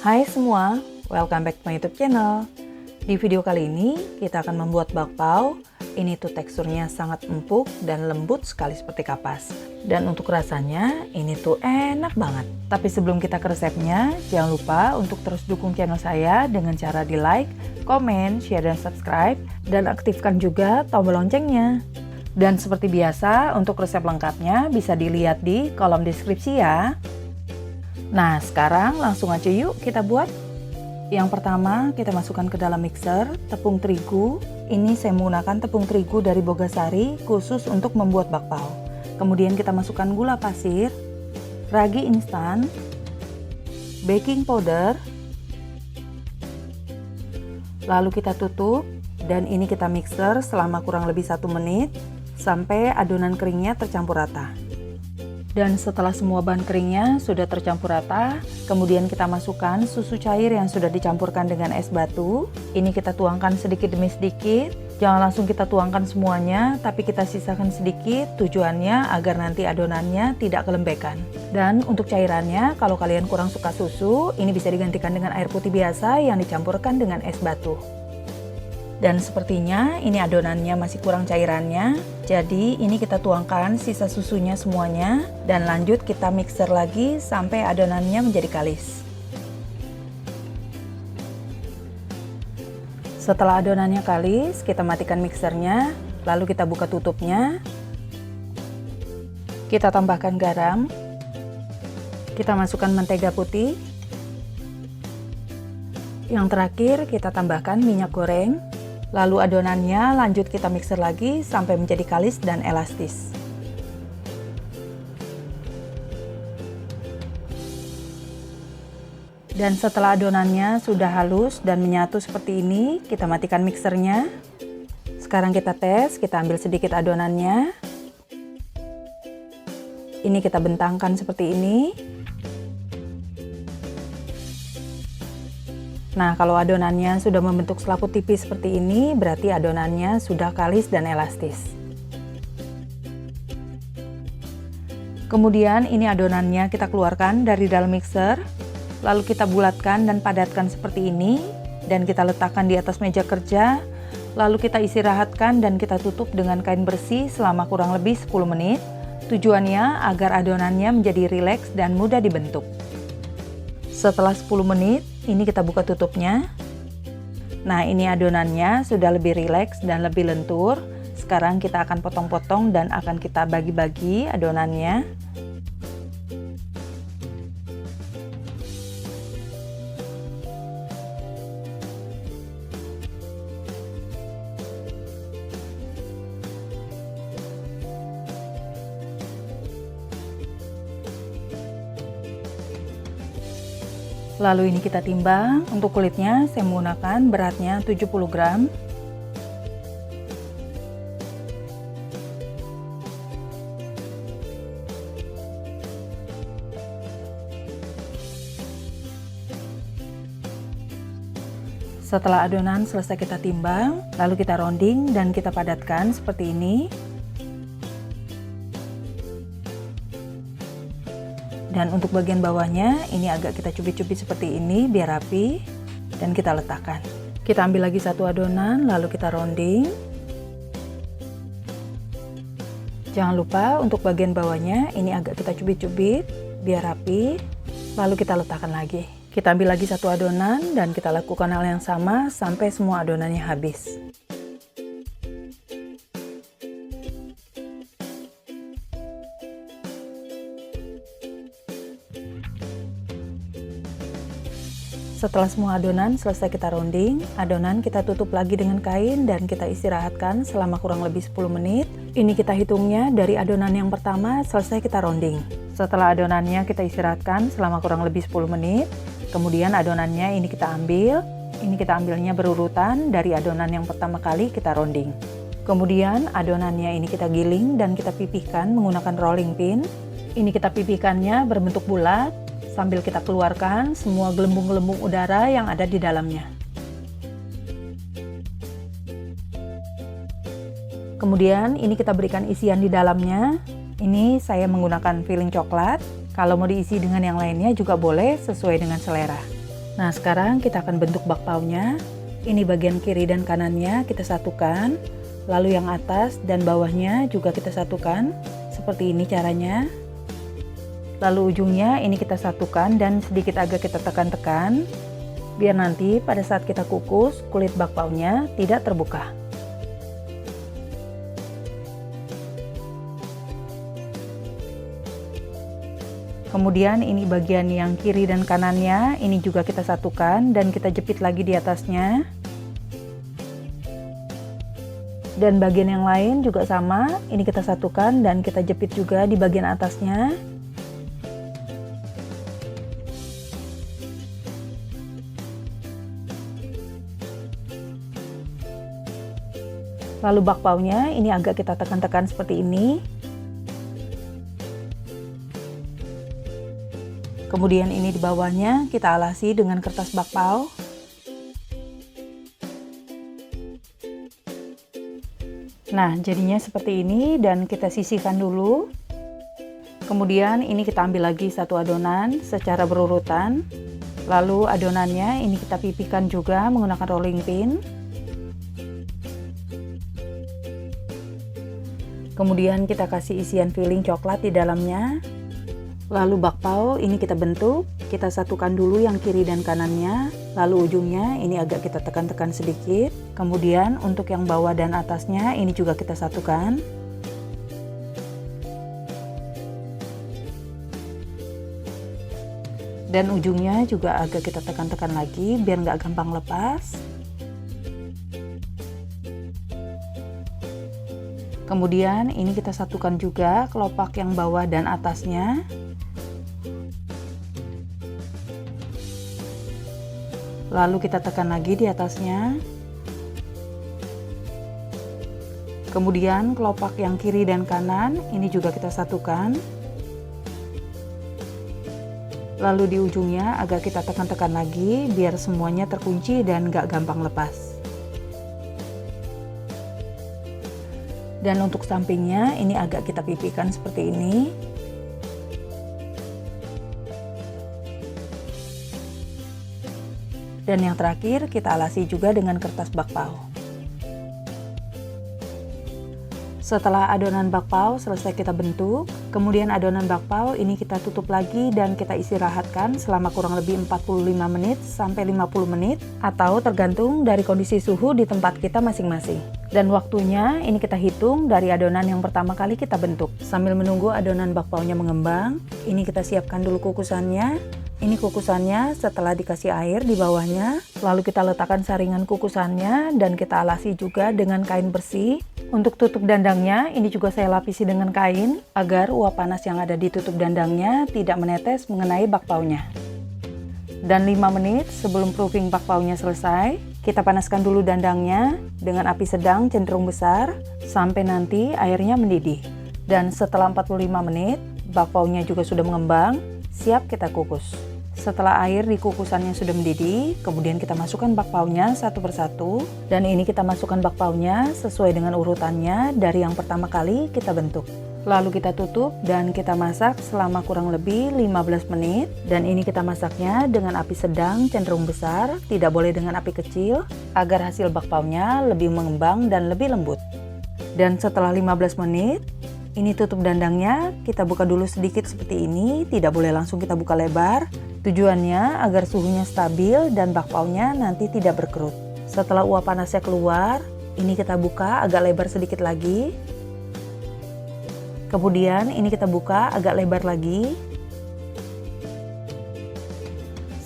Hai semua, welcome back to my YouTube channel. Di video kali ini kita akan membuat bakpao. Ini tuh teksturnya sangat empuk dan lembut sekali seperti kapas. Dan untuk rasanya ini tuh enak banget. Tapi sebelum kita ke resepnya, jangan lupa untuk terus dukung channel saya dengan cara di like, komen, share, dan subscribe. Dan aktifkan juga tombol loncengnya. Dan seperti biasa, untuk resep lengkapnya bisa dilihat di kolom deskripsi ya. Nah, sekarang langsung aja yuk kita buat. Yang pertama, kita masukkan ke dalam mixer tepung terigu. Ini saya menggunakan tepung terigu dari Bogasari khusus untuk membuat bakpao. Kemudian kita masukkan gula pasir, ragi instan, baking powder. Lalu kita tutup dan ini kita mixer selama kurang lebih 1 menit sampai adonan keringnya tercampur rata. Dan setelah semua bahan keringnya sudah tercampur rata, kemudian kita masukkan susu cair yang sudah dicampurkan dengan es batu. Ini kita tuangkan sedikit demi sedikit. Jangan langsung kita tuangkan semuanya, tapi kita sisakan sedikit, tujuannya agar nanti adonannya tidak kelembekan. Dan untuk cairannya, kalau kalian kurang suka susu, ini bisa digantikan dengan air putih biasa yang dicampurkan dengan es batu. Dan sepertinya ini adonannya masih kurang cairannya, jadi ini kita tuangkan sisa susunya semuanya dan lanjut kita mixer lagi sampai adonannya menjadi kalis. Setelah adonannya kalis, kita matikan mixernya, lalu kita buka tutupnya. Kita tambahkan garam, kita masukkan mentega putih. Yang terakhir kita tambahkan minyak goreng. Lalu adonannya lanjut kita mixer lagi sampai menjadi kalis dan elastis. Dan setelah adonannya sudah halus dan menyatu seperti ini, kita matikan mixernya. Sekarang kita tes, kita ambil sedikit adonannya. Ini kita bentangkan seperti ini. Nah, kalau adonannya sudah membentuk selaput tipis seperti ini, berarti adonannya sudah kalis dan elastis. Kemudian ini adonannya kita keluarkan dari dalam mixer, lalu kita bulatkan dan padatkan seperti ini, dan kita letakkan di atas meja kerja, lalu kita istirahatkan dan kita tutup dengan kain bersih selama kurang lebih 10 menit. Tujuannya agar adonannya menjadi rileks dan mudah dibentuk. Setelah 10 menit, ini kita buka tutupnya. Nah, ini adonannya sudah lebih rileks dan lebih lentur. Sekarang kita akan potong-potong dan akan kita bagi-bagi adonannya. Lalu ini kita timbang. Untuk kulitnya saya menggunakan beratnya 70 gram. Setelah adonan selesai kita timbang, lalu kita rounding dan kita padatkan seperti ini. Dan untuk bagian bawahnya, ini agak kita cubit-cubit seperti ini biar rapi. Dan kita letakkan. Kita ambil lagi satu adonan, lalu kita rounding. Jangan lupa untuk bagian bawahnya, ini agak kita cubit-cubit biar rapi. Lalu kita letakkan lagi. Kita ambil lagi satu adonan dan kita lakukan hal yang sama sampai semua adonannya habis. Setelah semua adonan selesai kita rounding, adonan kita tutup lagi dengan kain dan kita istirahatkan selama kurang lebih 10 menit. Ini kita hitungnya dari adonan yang pertama selesai kita rounding. Setelah adonannya kita istirahatkan selama kurang lebih 10 menit. Kemudian adonannya ini kita ambil. Ini kita ambilnya berurutan dari adonan yang pertama kali kita rounding. Kemudian adonannya ini kita giling dan kita pipihkan menggunakan rolling pin. Ini kita pipihkannya berbentuk bulat. Sambil kita keluarkan semua gelembung-gelembung udara yang ada di dalamnya. Kemudian ini kita berikan isian di dalamnya. Ini saya menggunakan filling coklat. Kalau mau diisi dengan yang lainnya juga boleh sesuai dengan selera. Nah, sekarang kita akan bentuk bakpaonya. Ini bagian kiri dan kanannya kita satukan, lalu yang atas dan bawahnya juga kita satukan. Seperti ini caranya. Lalu ujungnya ini kita satukan dan sedikit agak kita tekan-tekan, biar nanti pada saat kita kukus, kulit bakpaonya tidak terbuka. Kemudian ini bagian yang kiri dan kanannya, ini juga kita satukan dan kita jepit lagi di atasnya. Dan bagian yang lain juga sama, ini kita satukan dan kita jepit juga di bagian atasnya. Lalu bakpaonya ini agak kita tekan-tekan seperti ini. Kemudian ini di bawahnya kita alasi dengan kertas bakpao. Nah, jadinya seperti ini dan kita sisihkan dulu. Kemudian ini kita ambil lagi satu adonan secara berurutan. Lalu adonannya ini kita pipihkan juga menggunakan rolling pin. Kemudian kita kasih isian filling coklat di dalamnya. Lalu bakpao ini kita bentuk, kita satukan dulu yang kiri dan kanannya, lalu ujungnya ini agak kita tekan-tekan sedikit. Kemudian untuk yang bawah dan atasnya ini juga kita satukan. Dan ujungnya juga agak kita tekan-tekan lagi biar nggak gampang lepas. Kemudian ini kita satukan juga kelopak yang bawah dan atasnya. Lalu kita tekan lagi di atasnya. Kemudian kelopak yang kiri dan kanan ini juga kita satukan. Lalu di ujungnya agak kita tekan-tekan lagi biar semuanya terkunci dan gak gampang lepas. Dan untuk sampingnya ini agak kita pipihkan seperti ini. Dan yang terakhir kita alasi juga dengan kertas bakpao. Setelah adonan bakpao selesai kita bentuk, kemudian adonan bakpao ini kita tutup lagi dan kita istirahatkan selama kurang lebih 45 menit sampai 50 menit atau tergantung dari kondisi suhu di tempat kita masing-masing. Dan waktunya ini kita hitung dari adonan yang pertama kali kita bentuk. Sambil menunggu adonan bakpaonya mengembang, ini kita siapkan dulu kukusannya. Ini kukusannya setelah dikasih air di bawahnya, lalu kita letakkan saringan kukusannya dan kita alasi juga dengan kain bersih. Untuk tutup dandangnya, ini juga saya lapisi dengan kain agar uap panas yang ada di tutup dandangnya tidak menetes mengenai bakpaonya. Dan 5 menit sebelum proofing bakpaonya selesai, kita panaskan dulu dandangnya dengan api sedang cenderung besar sampai nanti airnya mendidih. Dan setelah 45 menit, bakpaonya juga sudah mengembang, siap kita kukus. Setelah air di kukusannya sudah mendidih, kemudian kita masukkan bakpaonya satu persatu. Dan ini kita masukkan bakpaonya sesuai dengan urutannya dari yang pertama kali kita bentuk. Lalu kita tutup dan kita masak selama kurang lebih 15 menit. Dan ini kita masaknya dengan api sedang cenderung besar, tidak boleh dengan api kecil, agar hasil bakpaonya lebih mengembang dan lebih lembut. Dan setelah 15 menit, ini tutup dandangnya, kita buka dulu sedikit seperti ini, tidak boleh langsung kita buka lebar. Tujuannya agar suhunya stabil dan bakpaonya nanti tidak berkerut. Setelah uap panasnya keluar, ini kita buka agak lebar sedikit lagi. Kemudian ini kita buka agak lebar lagi.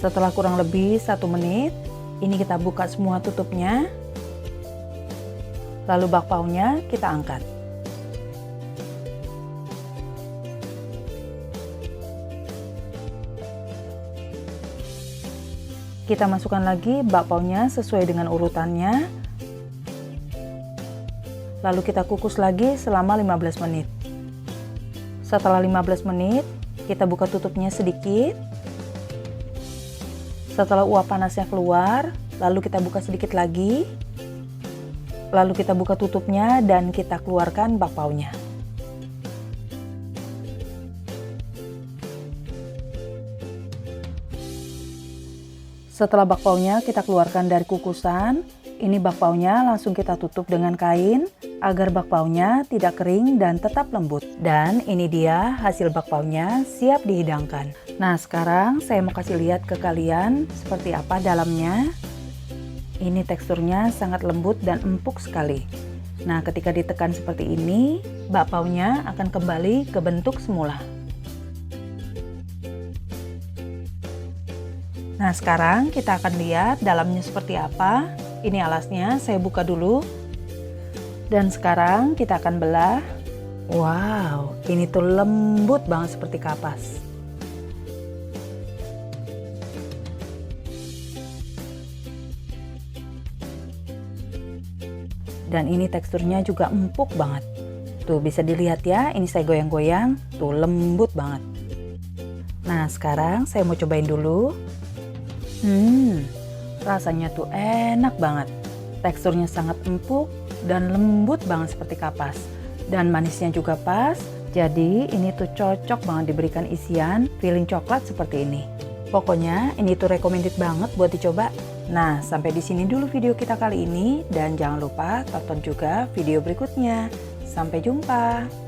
Setelah kurang lebih 1 menit, ini kita buka semua tutupnya. Lalu bakpaonya kita angkat. Kita masukkan lagi bakpaonya sesuai dengan urutannya. Lalu kita kukus lagi selama 15 menit. Setelah 15 menit, kita buka tutupnya sedikit. Setelah uap panasnya keluar, lalu kita buka sedikit lagi. Lalu kita buka tutupnya dan kita keluarkan bakpaonya. Setelah bakpaunya kita keluarkan dari kukusan, ini bakpaunya langsung kita tutup dengan kain agar bakpaunya tidak kering dan tetap lembut. Dan ini dia hasil bakpaunya siap dihidangkan. Nah, sekarang saya mau kasih lihat ke kalian seperti apa dalamnya. Ini teksturnya sangat lembut dan empuk sekali. Nah, ketika ditekan seperti ini, bakpaunya akan kembali ke bentuk semula. Nah, sekarang kita akan lihat dalamnya seperti apa. Ini alasnya, saya buka dulu. Dan sekarang kita akan belah. Wow, ini tuh lembut banget seperti kapas. Dan ini teksturnya juga empuk banget. Tuh bisa dilihat ya, ini saya goyang-goyang, tuh lembut banget. Nah, sekarang saya mau cobain dulu. Rasanya tuh enak banget. Teksturnya sangat empuk dan lembut banget seperti kapas. Dan manisnya juga pas. Jadi ini tuh cocok banget diberikan isian filling coklat seperti ini. Pokoknya ini tuh recommended banget buat dicoba. Nah, sampai di sini dulu video kita kali ini dan jangan lupa tonton juga video berikutnya. Sampai jumpa.